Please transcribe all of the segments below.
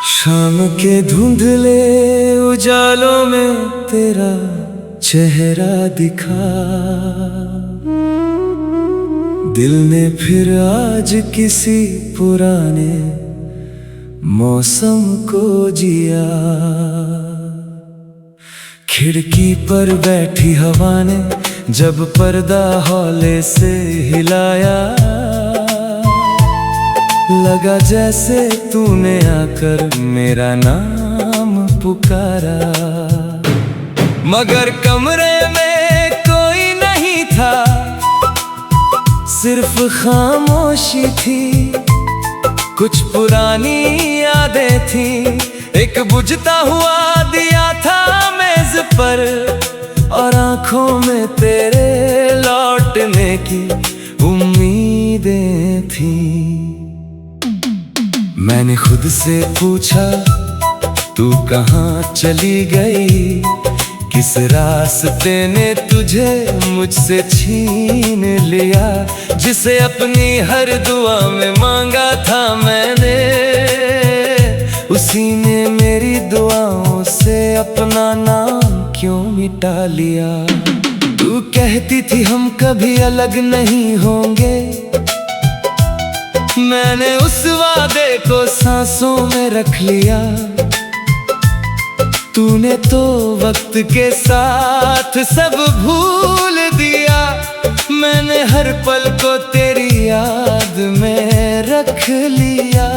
शाम के धुंधले उजालों में तेरा चेहरा दिखा, दिल ने फिर आज किसी पुराने मौसम को जिया। खिड़की पर बैठी हवा ने जब पर्दा हौले से हिलाया, लगा जैसे तूने आकर मेरा नाम पुकारा। मगर कमरे में कोई नहीं था, सिर्फ खामोशी थी। कुछ पुरानी यादें थी, एक बुझता हुआ दिया था मेज पर, और आंखों में तेरे लौटने की उम्मीदें थी। मैंने खुद से पूछा तू कहाँ चली गई, किस रास्ते ने तुझे मुझसे छीन लिया। जिसे अपनी हर दुआ में मांगा था मैंने, उसी ने मेरी दुआओं से अपना नाम क्यों मिटा लिया। तू कहती थी हम कभी अलग नहीं होंगे, मैंने उस वादे को सांसों में रख लिया। तूने तो वक्त के साथ सब भूल दिया, मैंने हर पल को तेरी याद में रख लिया।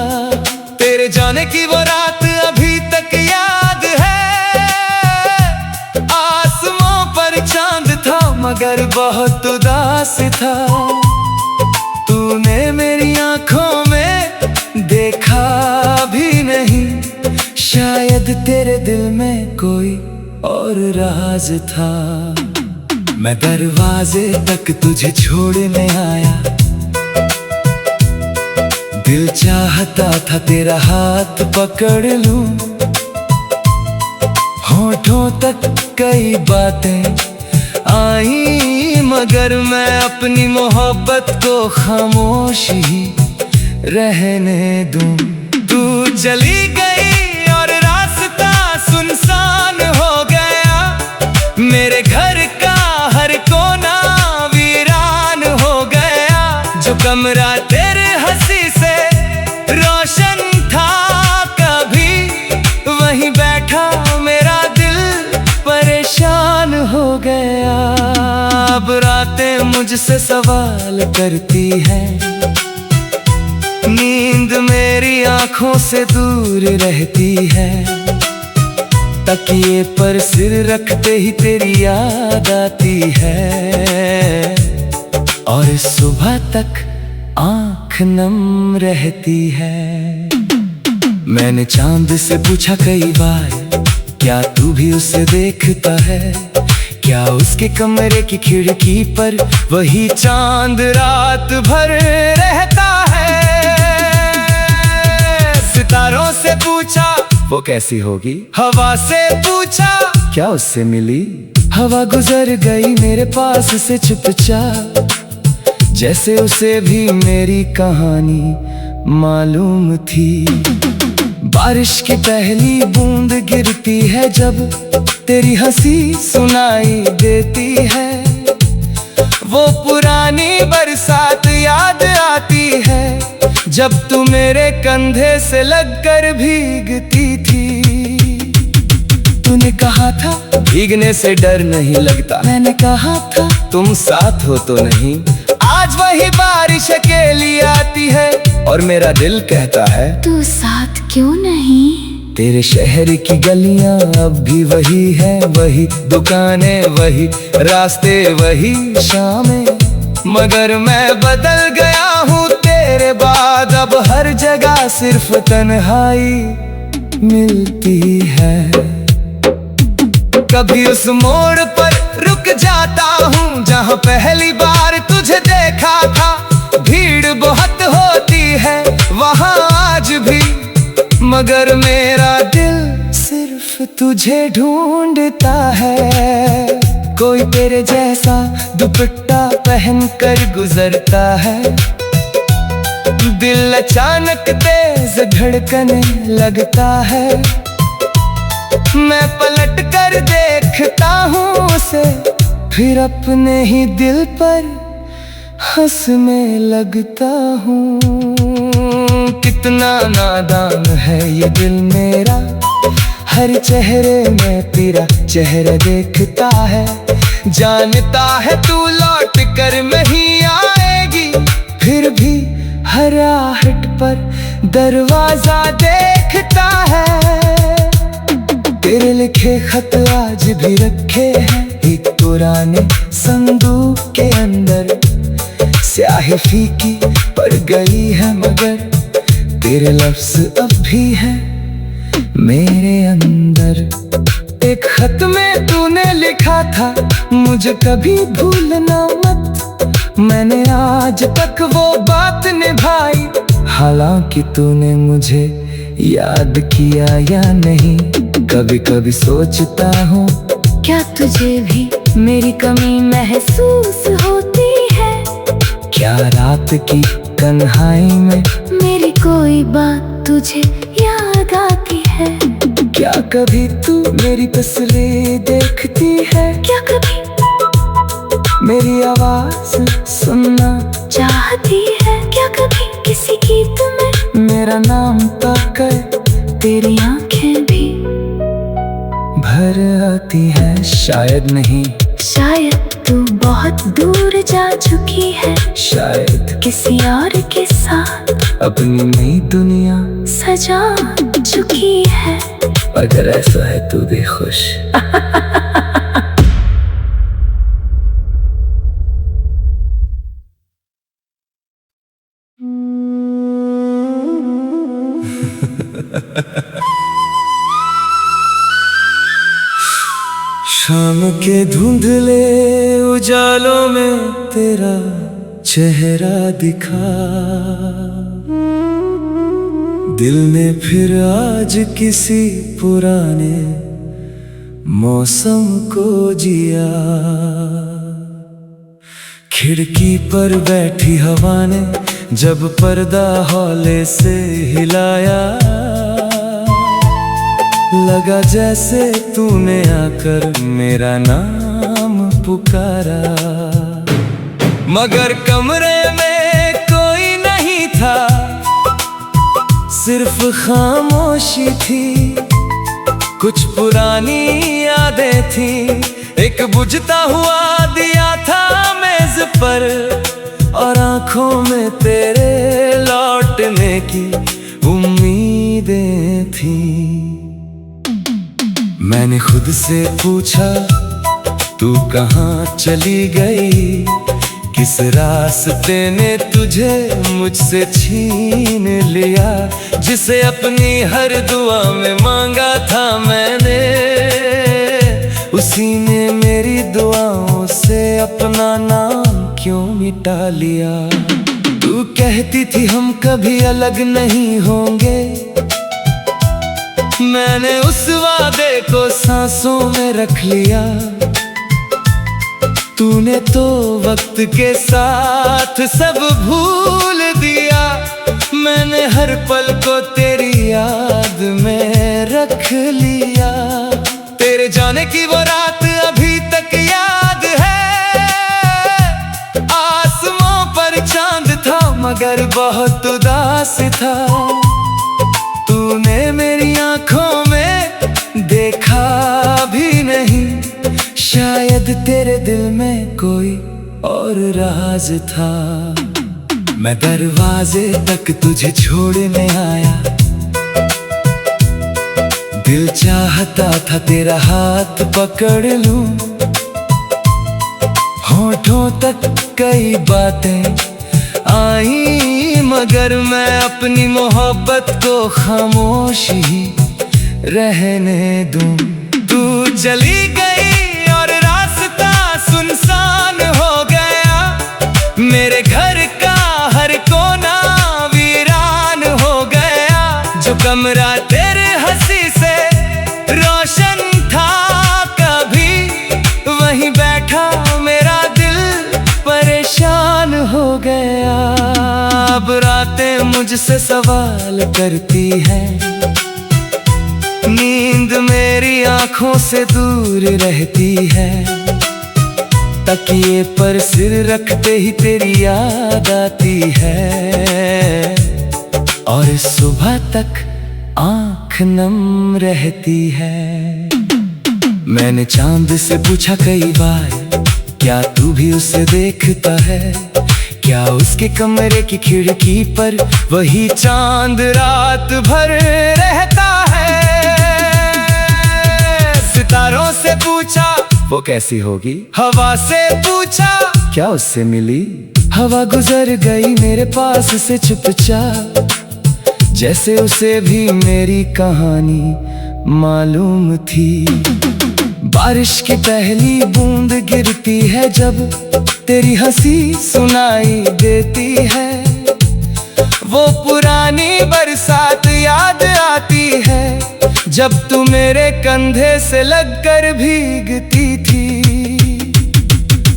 तेरे जाने की वो रात अभी तक याद है, आसमां पर चांद था मगर बहुत उदास था। तूने मेरी आंखों में देखा भी नहीं, शायद तेरे दिल में कोई और राज था। मैं दरवाजे तक तुझे छोड़ने आया, दिल चाहता था तेरा हाथ पकड़ लूं। होठों तक कई बातें आई, मगर मैं अपनी मोहब्बत को खामोश ही रहने दूं। तू चली गई और रास्ता सुनसान हो गया, मेरे घर का हर कोना वीरान हो गया। जो कमरा तेरे हंसी से रोशन था कभी, वहीं बैठा मेरा दिल परेशान हो गया। अब रातें मुझसे सवाल करती हैं, नींद मेरी आंखों से दूर रहती है। तकिए पर सिर रखते ही तेरी याद आती है, और सुबह तक आंख नम रहती है। मैंने चांद से पूछा कई बार, क्या तू भी उसे देखता है? क्या उसके कमरे की खिड़की पर वही चांद रात भर रहता है? सितारों से पूछा वो कैसी होगी, हवा से पूछा क्या उससे मिली? हवा गुजर गई मेरे पास से चुपचाप, जैसे उसे भी मेरी कहानी मालूम थी। बारिश की पहली बूंद गिरती है जब तेरी हंसी सुनाई देती है, वो पुरानी बरसात याद आती है जब तू मेरे कंधे से लगकर भीगती थी। तूने कहा था भीगने से डर नहीं लगता, मैंने कहा था तुम साथ हो तो नहीं। आज वही बारिश अकेली आती है और मेरा दिल कहता है तू साथ क्यों नहीं? तेरे शहर की गलियां अब भी वही है, वही दुकानें, वही रास्ते, वही शामें, मगर मैं बदल गया हूँ तेरे बाद। अब हर जगह सिर्फ तन्हाई मिलती है। कभी उस मोड़ पर रुक जाता हूँ जहाँ पहली बार तुझे देखा था। भीड़ बहुत होती है वहाँ आज भी, मगर मेरा दिल सिर्फ तुझे ढूंढता है। कोई तेरे जैसा दुपट्टा पहन कर गुजरता है। दिल अचानक तेज धड़कने लगता है। मैं पलट कर देखता हूँ उसे, फिर अपने ही दिल पर हंसने लगता हूँ। कितना नादान है ये दिल मेरा, हर चेहरे में तेरा चेहरा देखता है। जानता है तू लौट कर नहीं आएगी, फिर भी हर आहट पर दरवाजा देखता है। तेरे लिखे खत आज भी रखे हैं एक पुराने संदूक के अंदर। स्याही फीकी पड़ गई है मगर तेरे लफ्ज़ अब भी हैं मेरे अंदर। एक खत में तूने लिखा था मुझे कभी भूलना मत। मैंने आज तक वो बात निभाई, हालांकि तूने मुझे याद किया या नहीं। कभी कभी सोचता हूँ क्या तुझे भी मेरी कमी महसूस होती है? क्या रात की तन्हाई में मेरी कोई बात तुझे याद आती है? क्या कभी तू मेरी तस्वीर देखती है? क्या कभी मेरी आवाज सुनना चाहती है? क्या कभी किसी गीत में मेरा नाम ताकर तेरी आंखें भी भर आती है? शायद नहीं, शायद तू बहुत दूर जा चुकी है, शायद किसी और के साथ अपनी नई दुनिया सजा चुकी है। अगर ऐसा है तू भी खुश। शाम के धुंधले उजालों में तेरा चेहरा दिखा। दिल ने फिर आज किसी पुराने मौसम को जिया। खिड़की पर बैठी हवा ने जब पर्दा हौले से हिलाया, लगा जैसे तूने आकर मेरा नाम पुकारा। मगर कमरे में कोई नहीं था, सिर्फ खामोशी थी। कुछ पुरानी यादें थी, एक बुझता हुआ दिया था मेज पर, और आंखों में तेरे लौटने की उम्मीदें थी। मैंने खुद से पूछा तू कहाँ चली गई, किस रास्ते ने तुझे मुझसे छीन लिया। जिसे अपनी हर दुआ में मांगा था मैंने, उसी ने मेरी दुआओं से अपना नाम क्यों मिटा लिया। तू कहती थी हम कभी अलग नहीं होंगे, मैंने उस वादे को सांसों में रख लिया। तूने तो वक्त के साथ सब भूल दिया, मैंने हर पल को तेरी याद में रख लिया। तेरे जाने की वो रात अभी तक याद है, आसमां पर चांद था मगर बहुत उदास था। तूने मेरी आंखों में देखा भी नहीं, शायद तेरे दिल में कोई और राज था। मैं दरवाजे तक तुझे छोड़ने आया, दिल चाहता था तेरा हाथ पकड़ लूं। होठों तक कई बातें आई, मगर मैं अपनी मोहब्बत को खामोश ही रहने दूं। तू चली गई और रास्ता सुनसान हो गया, मेरे घर का हर कोना वीरान हो गया। जो कमरा तेरे हंसी से रोशन था, कभी वहीं बैठ गया। अब रातें मुझसे सवाल करती हैं, नींद मेरी आंखों से दूर रहती है। तकिए पर सिर रखते ही तेरी याद आती है, और सुबह तक आंख नम रहती है। मैंने चांद से पूछा कई बार, क्या तू भी उसे देखता है? क्या उसके कमरे की खिड़की पर वही चांद रात भर रहता है? सितारों से पूछा वो कैसी होगी, हवा से पूछा क्या उससे मिली? हवा गुजर गई मेरे पास से चुपचाप, जैसे उसे भी मेरी कहानी मालूम थी। बारिश की पहली बूंद गिरती है जब तेरी हंसी सुनाई देती है। वो पुरानी बरसात याद आती है, जब तू मेरे कंधे से लगकर भीगती थी।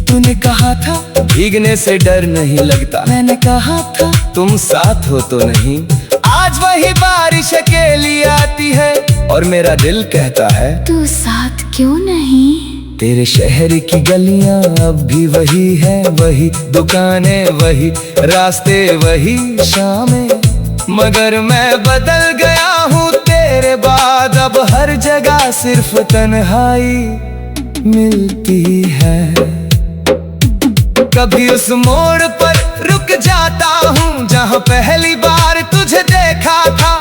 तूने कहा था भीगने से डर नहीं लगता, मैंने कहा था तुम साथ हो तो नहीं। आज वही बारिश अकेली आती है और मेरा दिल कहता है तू साथ क्यों नहीं? तेरे शहर की गलियां अब भी वही है, वही दुकानें, वही रास्ते, वही शामें। मगर मैं बदल गया हूँ तेरे बाद, अब हर जगह सिर्फ तन्हाई मिलती है। कभी उस मोड़ पर रुक जाता हूँ जहाँ पहली बार तुझे देखा था।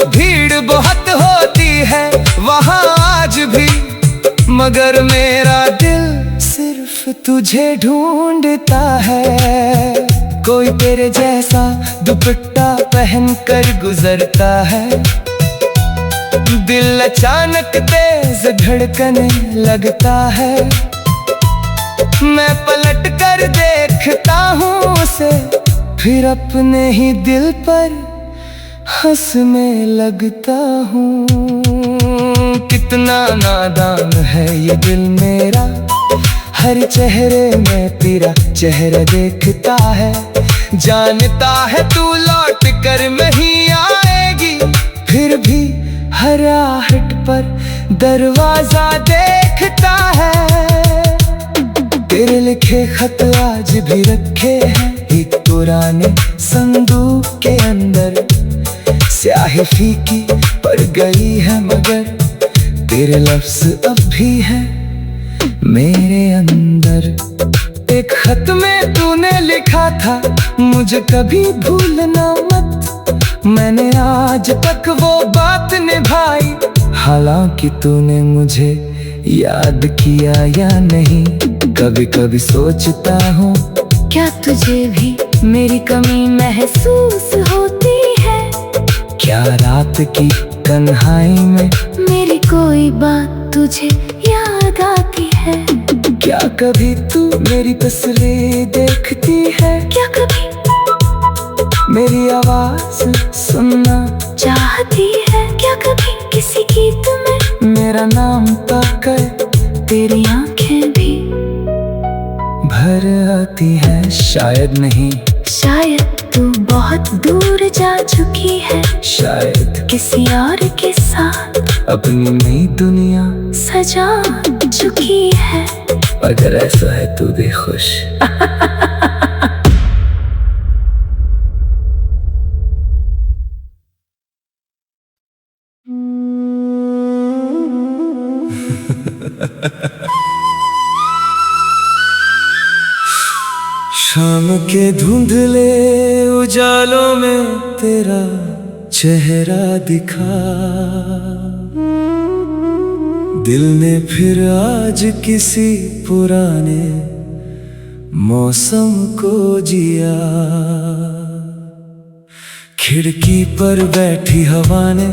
भीड़ बहुत होती है वहाँ आज भी, मगर मेरा दिल सिर्फ तुझे ढूंढता है। कोई तेरे जैसा दुपट्टा पहन कर गुजरता है, दिल अचानक तेज धड़कने लगता है। मैं पलट कर देखता हूँ उसे, फिर अपने ही दिल पर हंसने लगता हूँ। कितना नादान है ये दिल मेरा, हर चेहरे में तेरा चेहरा देखता है। जानता है तू लौट कर नहीं आएगी, फिर भी हर आहट पर दरवाजा देखता है। तेरे लिखे खत आज भी रखे हैं एक पुराने संदूक के अंदर। स्याही फीकी पड़ गई है मगर तेरे लफ्ज़ अब भी हैं मेरे अंदर। एक खत में तूने लिखा था मुझे कभी भूलना मत, मैंने आज तक वो बात निभाई। हालांकि तूने मुझे याद किया या नहीं, कभी कभी सोचता हूँ क्या तुझे भी मेरी कमी महसूस होती है? क्या रात की तन्हाई में मेरी कोई बात तुझे याद आती है? क्या कभी तू मेरी तस्वीर देखती है? क्या कभी मेरी आवाज सुनना चाहती है? क्या कभी किसी गीत में मेरा नाम ताकर तेरी आंखें भी भर आती है? शायद नहीं, शायद तू बहुत दूर जा चुकी है, शायद किसी और के साथ अपनी नई दुनिया सजा चुकी है। अगर ऐसा है तू भी खुश। शाम के धुंधले उजालों में तेरा चेहरा दिखा, दिल ने फिर आज किसी पुराने मौसम को जिया। खिड़की पर बैठी हवा ने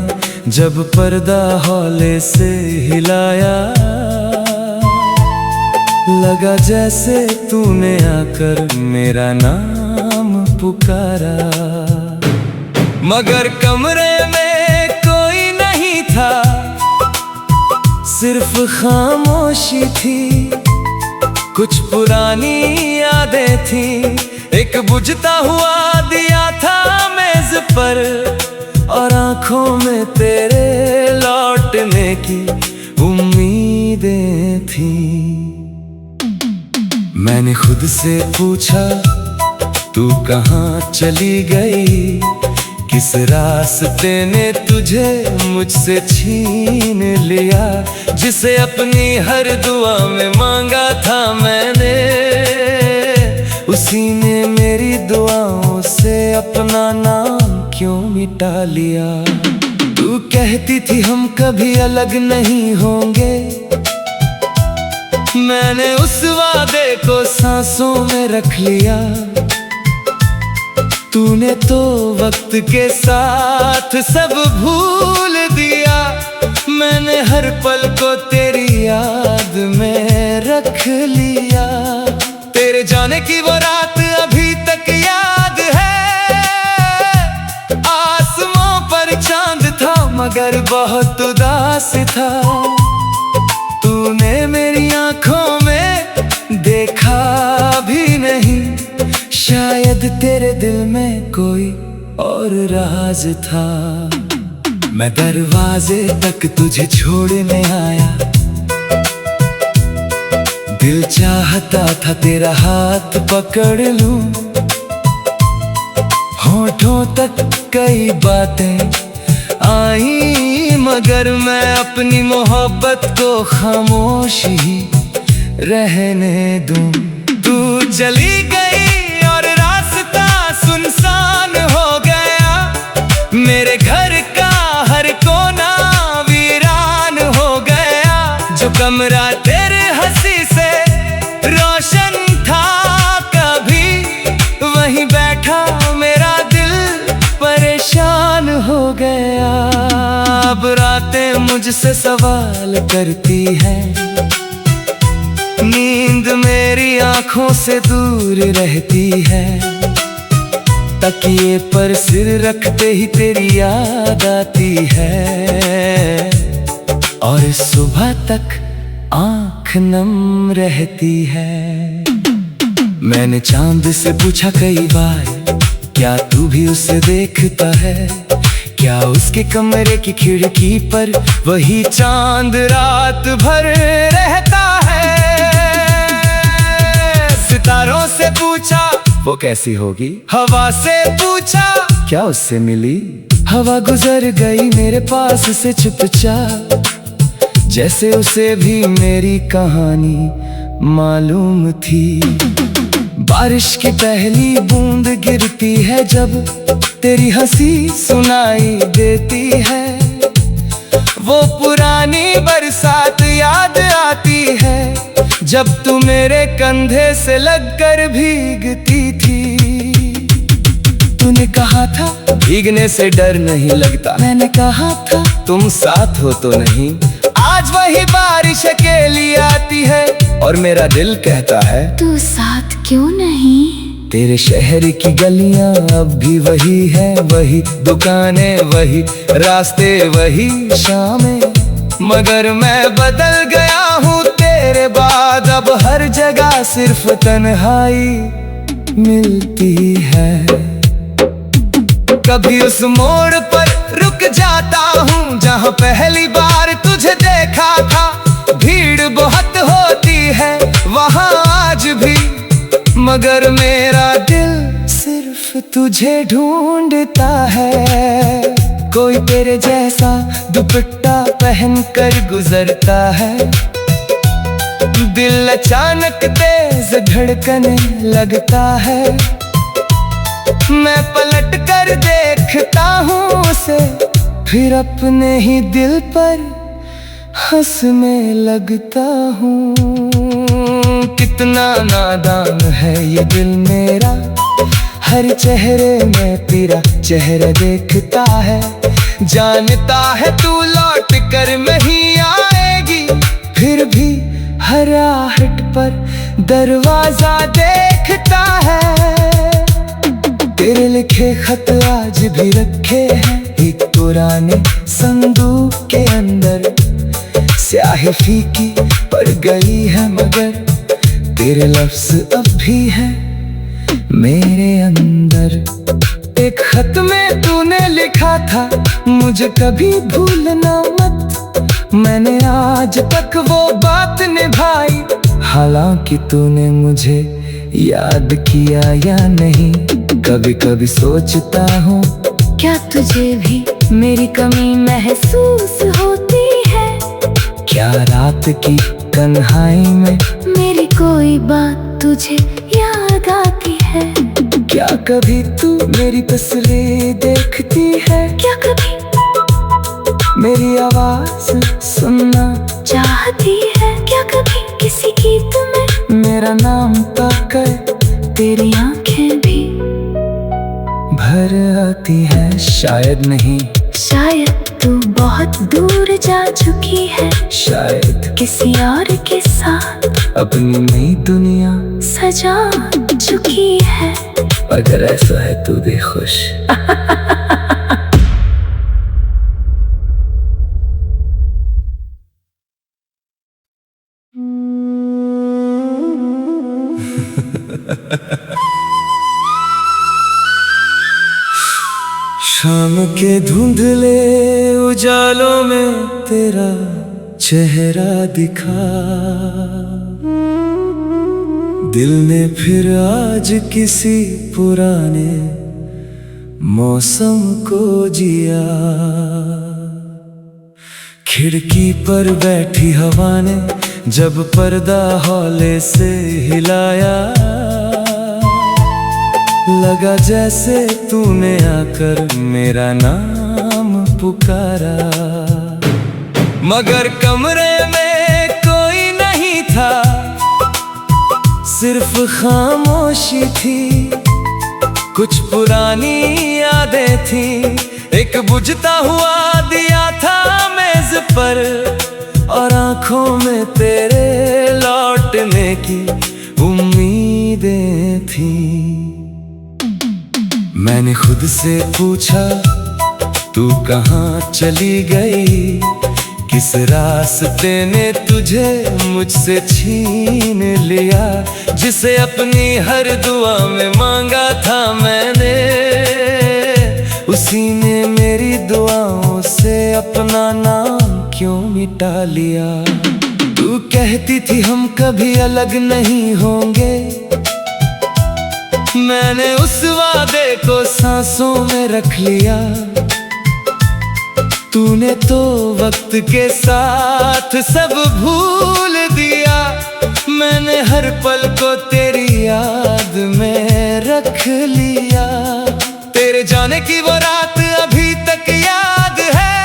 जब पर्दा हौले से हिलाया, लगा जैसे तूने आकर मेरा नाम पुकारा। मगर कमरे में कोई नहीं था, सिर्फ खामोशी थी। कुछ पुरानी यादें थी, एक बुझता हुआ दिया था मेज पर, और आंखों में तेरे लौटने की उम्मीदें थी। मैंने खुद से पूछा तू कहाँ चली गई, किस रास्ते ने तुझे मुझसे छीन लिया। जिसे अपनी हर दुआ में मांगा था मैंने, उसी ने मेरी दुआओं से अपना नाम क्यों मिटा लिया। तू कहती थी हम कभी अलग नहीं होंगे, मैंने उस वादे को सांसों में रख लिया। तूने तो वक्त के साथ सब भूल दिया, मैंने हर पल को तेरी याद में रख लिया। तेरे जाने की वो रात अभी तक याद है, आसमां पर चांद था मगर बहुत उदास था। तूने मेरी आंखों में देखा भी नहीं, शायद तेरे दिल में कोई और राज था। मैं दरवाजे तक तुझे छोड़ने आया, दिल चाहता था तेरा हाथ पकड़ लूं। होठों तक कई बातें आई, मगर मैं अपनी मोहब्बत को खामोश ही रहने दूं। तू चली गई और रास्ता सुनसान हो गया, मेरे घर का हर कोना वीरान हो गया। जो कमरा तेरे हंसी से रोशन था कभी, वहीं बैठा मेरा दिल परेशान हो गया। अब रातें मुझसे सवाल करती हैं, नींद मेरी आंखों से दूर रहती है। तकिए पर सिर रखते ही तेरी याद आती है, और सुबह तक आंख नम रहती है। मैंने चांद से पूछा कई बार, क्या तू भी उसे देखता है? क्या उसके कमरे की खिड़की पर वही चांद रात भर रहता है? सितारों से पूछा वो कैसी होगी, हवा से पूछा क्या उससे मिली। हवा गुजर गई मेरे पास से चुपचाप, जैसे उसे भी मेरी कहानी मालूम थी। बारिश की पहली बूंद गिरती है जब तेरी हंसी सुनाई देती है। वो पुरानी बरसात याद आती है, जब तू मेरे कंधे से लगकर भीगती थी। तूने कहा था भीगने से डर नहीं लगता, मैंने कहा था तुम साथ हो तो नहीं। आज वही बारिश अकेली आती है और मेरा दिल कहता है तू साथ क्यों नहीं। तेरे शहर की गलियां अब भी वही है, वही दुकानें, वही रास्ते, वही शामें। मगर मैं बदल गया हूँ तेरे बाद, अब हर जगह सिर्फ तन्हाई मिलती है। कभी उस मोड़ पर रुक जाता हूँ जहाँ पहली बार तुझे देखा था। भीड़ बहुत होती है वहाँ आज भी, मगर मेरा दिल सिर्फ तुझे ढूंढता है। कोई तेरे जैसा दुपट्टा पहन कर गुजरता है, दिल अचानक तेज धड़कने लगता है। मैं पलट कर देखता हूँ उसे, फिर अपने ही दिल पर हंसने लगता हूँ। कितना नादान है ये दिल मेरा, हर चेहरे में तेरा चेहरा देखता है। जानता है तू लौट कर नहीं आएगी, फिर भी हर आहट पर दरवाजा देखता है। तेरे लिखे खत आज भी रखे हैं एक पुराने संदूक के अंदर। स्याही फीकी पड़ गई है मगर तेरे लफ्ज़ अब भी हैं मेरे अंदर। एक खत में तूने लिखा था, मुझे कभी भूलना मत। मैंने आज तक वो बात निभाई, हालांकि तूने मुझे याद किया या नहीं। कभी कभी सोचता हूँ, क्या तुझे भी मेरी कमी महसूस होती है? क्या रात की तन्हाई में मेरी कोई बात तुझे याद आती है? क्या कभी तू मेरी तस्वीर देखती है? क्या कभी मेरी आवाज सुनना चाहती है? क्या कभी किसी गीत में मेरा नाम पाकर तेरी आंखें भी भर आती है? शायद नहीं, शायद तू बहुत दूर जा चुकी है, शायद किसी और के साथ अपनी नई दुनिया सजा चुकी है। अगर ऐसा है तू भी खुश। शाम के धुंधले उजालों में तेरा चेहरा दिखा, दिल ने फिर आज किसी पुराने मौसम को जिया। खिड़की पर बैठी हवा ने जब पर्दा हौले से हिलाया, लगा जैसे तूने आकर मेरा नाम पुकारा। मगर कमरे में कोई नहीं था, सिर्फ खामोशी थी। कुछ पुरानी यादें थी, एक बुझता हुआ दिया था मेज पर, और आंखों में तेरे लौटने की उम्मीदें थी। मैंने खुद से पूछा, तू कहाँ चली गई? किस रास्ते ने तुझे मुझसे छीन लिया? जिसे अपनी हर दुआ में मांगा था मैंने, उसी ने मेरी दुआओं से अपना नाम क्यों मिटा लिया? तू कहती थी हम कभी अलग नहीं होंगे, मैंने उस वादे को सांसों में रख लिया। तूने तो वक्त के साथ सब भूल दिया, मैंने हर पल को तेरी याद में रख लिया। तेरे जाने की वो रात अभी तक याद है,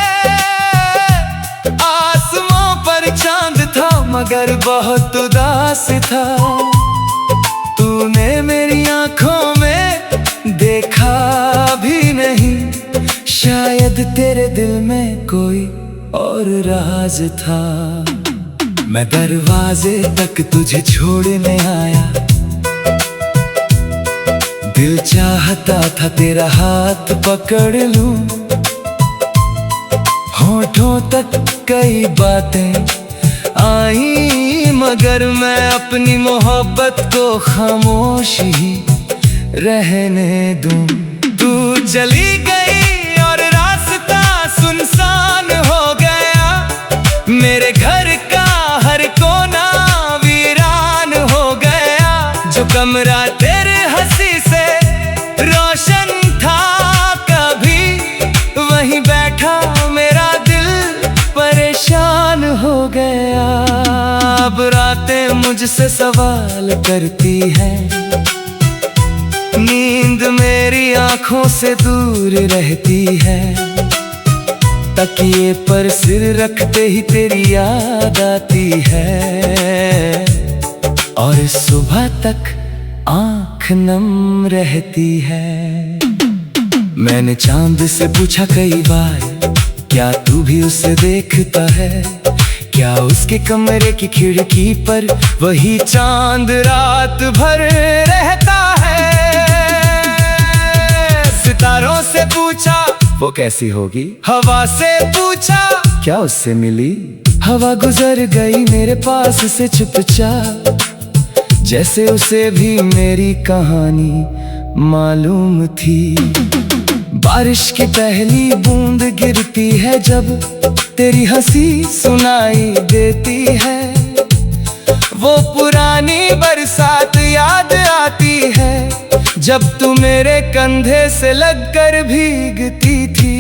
आसमां पर चांद था मगर बहुत उदास था। तूने मेरी आंखों में देखा भी नहीं, शायद तेरे दिल में कोई और राज था। मैं दरवाजे तक तुझे छोड़ने आया, दिल चाहता था तेरा हाथ पकड़ लूं। होठों तक कई बातें आई, मगर मैं अपनी मोहब्बत को खामोश ही रहने दूं। तू चली गई और रास्ता सुनसान हो गया, मेरे घर का हर कोना वीरान हो गया। जो कमरा तेरे हंसी से रोशन था कभी, वहीं बैठा मेरा दिल परेशान हो गया। अब रातें मुझसे सवाल करती हैं, नींद मेरी आंखों से दूर रहती है। तकिए पर सिर रखते ही तेरी याद आती है, और सुबह तक आंख नम रहती है। मैंने चांद से पूछा कई बार, क्या तू भी उसे देखता है? क्या उसके कमरे की खिड़की पर वही चांद रात भर रहता है? सितारों से पूछा, वो कैसी होगी? हवा से पूछा, क्या उससे मिली? हवा गुजर गई मेरे पास से चुपचाप, जैसे उसे भी मेरी कहानी मालूम थी। बारिश की पहली बूंद गिरती है जब तेरी हंसी सुनाई देती है। वो पुरानी बरसात याद आती है जब तू मेरे कंधे से लगकर भीगती थी।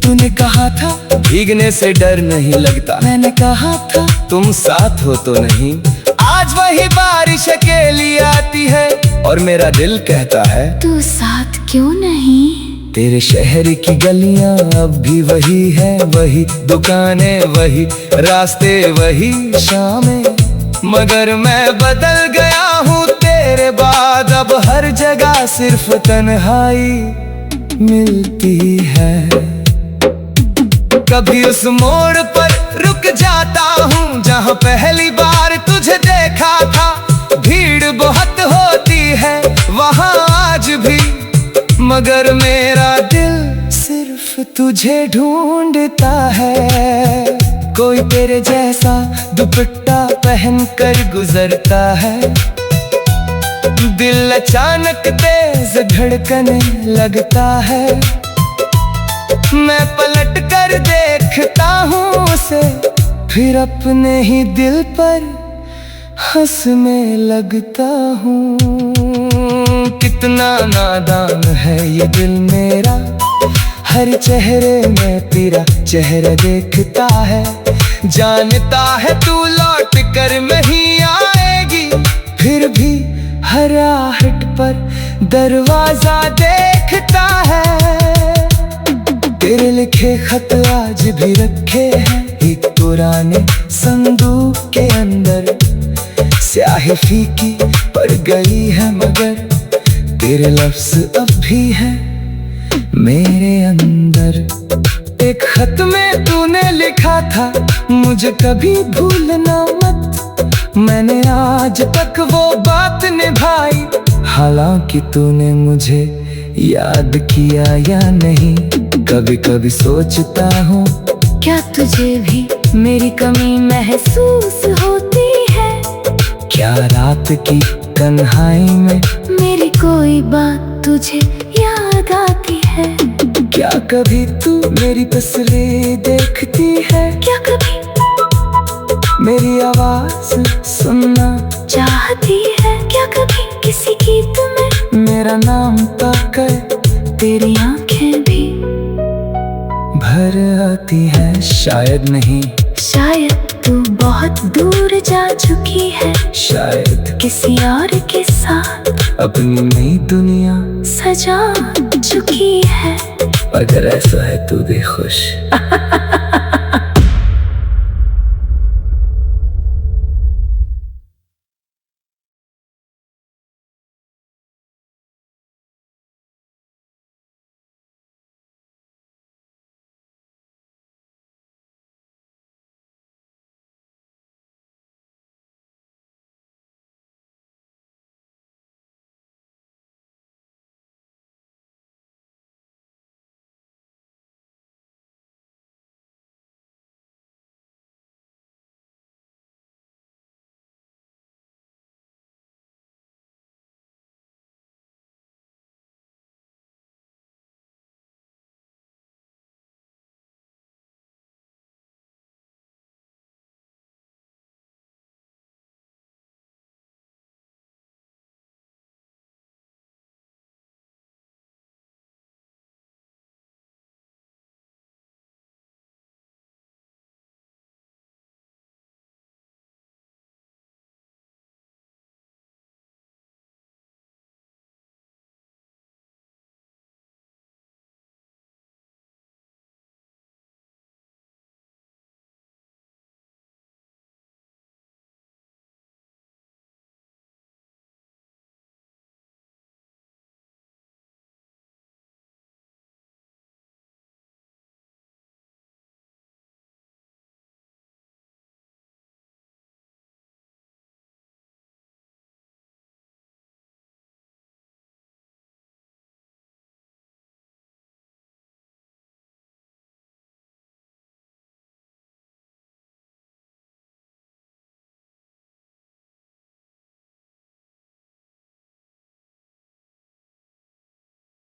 तूने कहा था भीगने से डर नहीं लगता, मैंने कहा था तुम साथ हो तो नहीं। आज वही बारिश अकेली आती है और मेरा दिल कहता है तू साथ क्यों नहीं। तेरे शहर की गलियां अब भी वही है, वही दुकानें, वही रास्ते, वही शामें। मगर मैं बदल गया हूँ तेरे बाद, अब हर जगह सिर्फ तन्हाई मिलती है। कभी उस मोड़ पर रुक जाता हूँ जहाँ पहली बार तुझे देखा था। भीड़ बहुत होती है वहाँ आज भी, मगर मेरा दिल सिर्फ तुझे ढूंढता है। कोई तेरे जैसा दुपट्टा पहन कर गुजरता है, दिल अचानक तेज धड़कने लगता है। मैं पलट कर देखता हूँ उसे, फिर अपने ही दिल पर हंसने लगता हूँ। कितना नादान है ये दिल मेरा, हर चेहरे में तेरा चेहरा देखता है। जानता है तू लौट कर नहीं आएगी, फिर भी हर आहट पर दरवाजा देखता है। तेरे लिखे खत आज भी रखे हैं एक पुराने संदूक के अंदर। स्याही फीकी पड़ गई है मगर तेरे लफ्ज़ अब भी हैं मेरे अंदर। एक खत में तूने लिखा था मुझे कभी भूलना मत, मैंने आज तक वो बात निभाई। हालांकि तूने मुझे याद किया या नहीं, कभी कभी सोचता हूँ क्या तुझे भी मेरी कमी महसूस होती है। क्या रात की तन्हाई में मेरी कोई बात तुझे याद आती है। क्या कभी तू मेरी तस्वीर देखती है। क्या कभी मेरी आवाज सुनना चाहती है। क्या कभी किसी गीत में मेरा नाम पाकर तेरी आंखें भी भर आती है। शायद नहीं, शायद तू बहुत दूर जा चुकी है, शायद किसी और के साथ अपनी नई दुनिया सजा चुकी है। अगर ऐसा है तू भी खुश।